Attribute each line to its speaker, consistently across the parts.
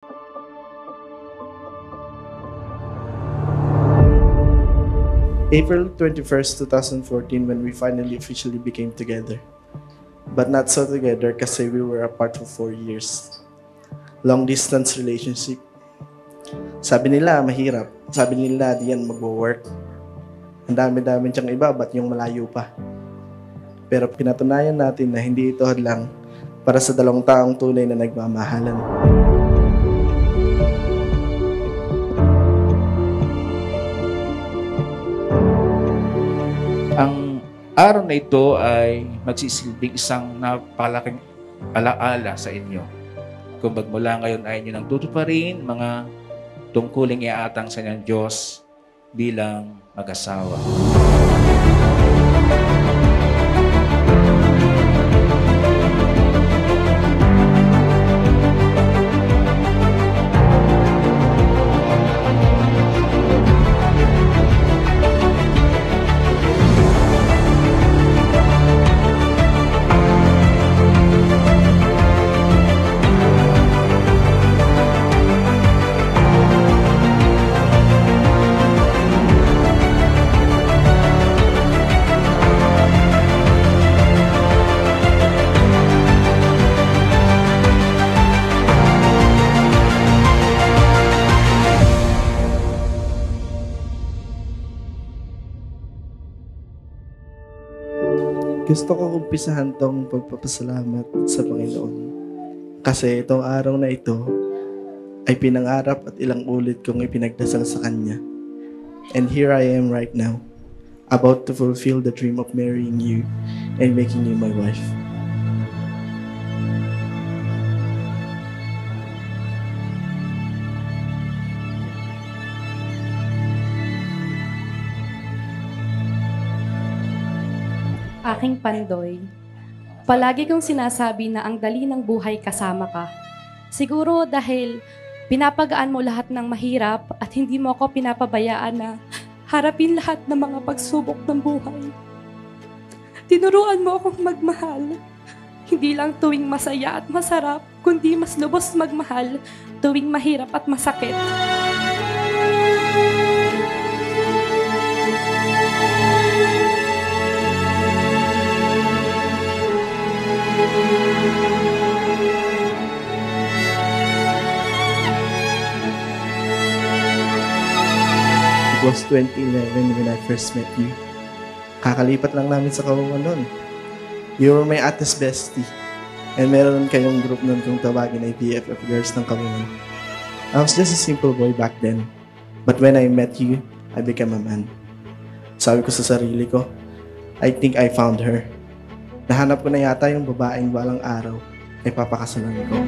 Speaker 1: April 21st, 2014, when we finally officially became together. But not so together kasi we were apart for 4 years. Long distance relationship. Sabi nila mahirap. Sabi nila di yan mag-work. Ang dami-dami siyang iba, ba't yung malayo pa? Pero pinatunayan natin na hindi ito hadlang para sa dalawang taong tunay na nagmamahalan.
Speaker 2: Ang araw na ito ay magsisilbing isang napakalaking alaala sa inyo. Kung magmula ngayon ay inyo nang tutuparin mga tungkuling iaatang sa inyong Diyos bilang mag-asawa.
Speaker 1: Gusto ko umpisahan tong pagpapasalamat sa Panginoon. Kasi itong araw na ito ay pinangarap at ilang ulit kong ipinagdasal sa Kanya. And here I am right now, about to fulfill the dream of marrying you and making you my wife.
Speaker 3: Aking Pandoy, palagi kong sinasabi na ang dali ng buhay kasama ka. Siguro dahil pinapagaan mo lahat ng mahirap at hindi mo ako pinapabayaan na harapin lahat ng mga pagsubok ng buhay. Tinuruan mo akong magmahal. Hindi lang tuwing masaya at masarap, kundi mas lubos magmahal tuwing mahirap at masakit.
Speaker 1: It was 2011 when I first met you. Kakalipat lang namin sa Kawawan noon. You were my ate's bestie. And meron kayong group noon kung tawagin ay BFF Girls ng Kawawan. I was just a simple boy back then. But when I met you, I became a man. Sabi ko sa sarili ko, I think I found her. Nahanap ko na yata yung babaeng balang araw ay papakasalan ko.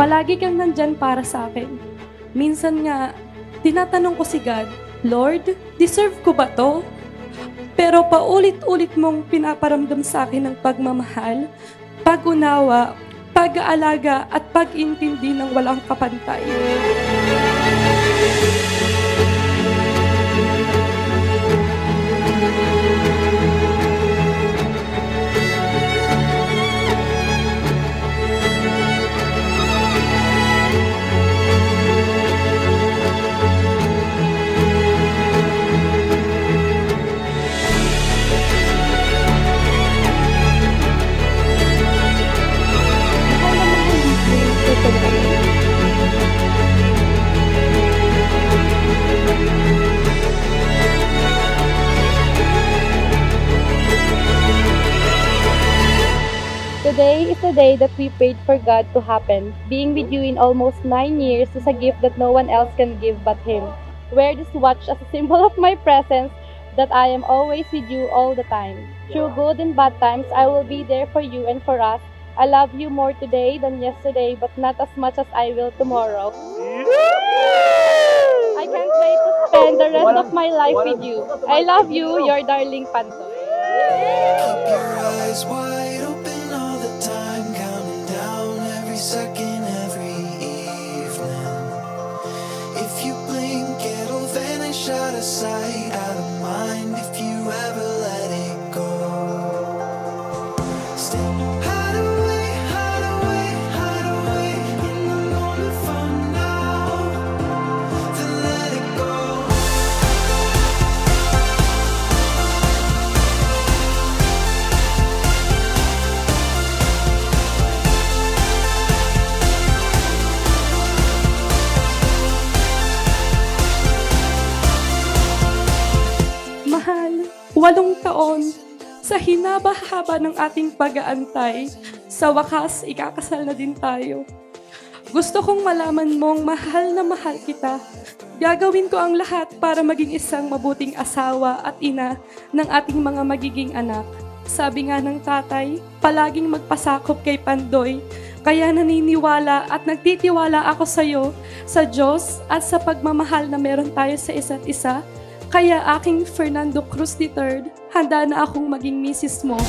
Speaker 3: Palagi kang nandyan para sa akin. Minsan nga, tinatanong ko si God, Lord, deserve ko ba to? Pero paulit-ulit mong pinaparamdam sa akin ng pagmamahal, pag-unawa, pag-aalaga at pag-intindi ng walang kapantay.
Speaker 4: Today is the day that we prayed for God to happen. Being with you in almost 9 years is a gift that no one else can give but Him. Wear this watch as a symbol of my presence, that I am always with you all the time. Through good and bad times, I will be there for you and for us. I love you more today than yesterday, but not as much as I will tomorrow. I can't wait to spend the rest of my life with you. I love you, your darling Pantoy.
Speaker 5: Keep your eyes wide open all the time, counting down every second, every
Speaker 3: taon, sa hinaba-haba ng ating pag-aantay, sa wakas, ikakasal na din tayo. Gusto kong malaman mong mahal na mahal kita. Gagawin ko ang lahat para maging isang mabuting asawa at ina ng ating mga magiging anak. Sabi nga ng tatay, palaging magpasakop kay Pandoy. Kaya naniniwala at nagtitiwala ako sa iyo, sa Diyos at sa pagmamahal na meron tayo sa isa't isa. Kaya aking Fernando Cruz III, handa na akong maging misis mo.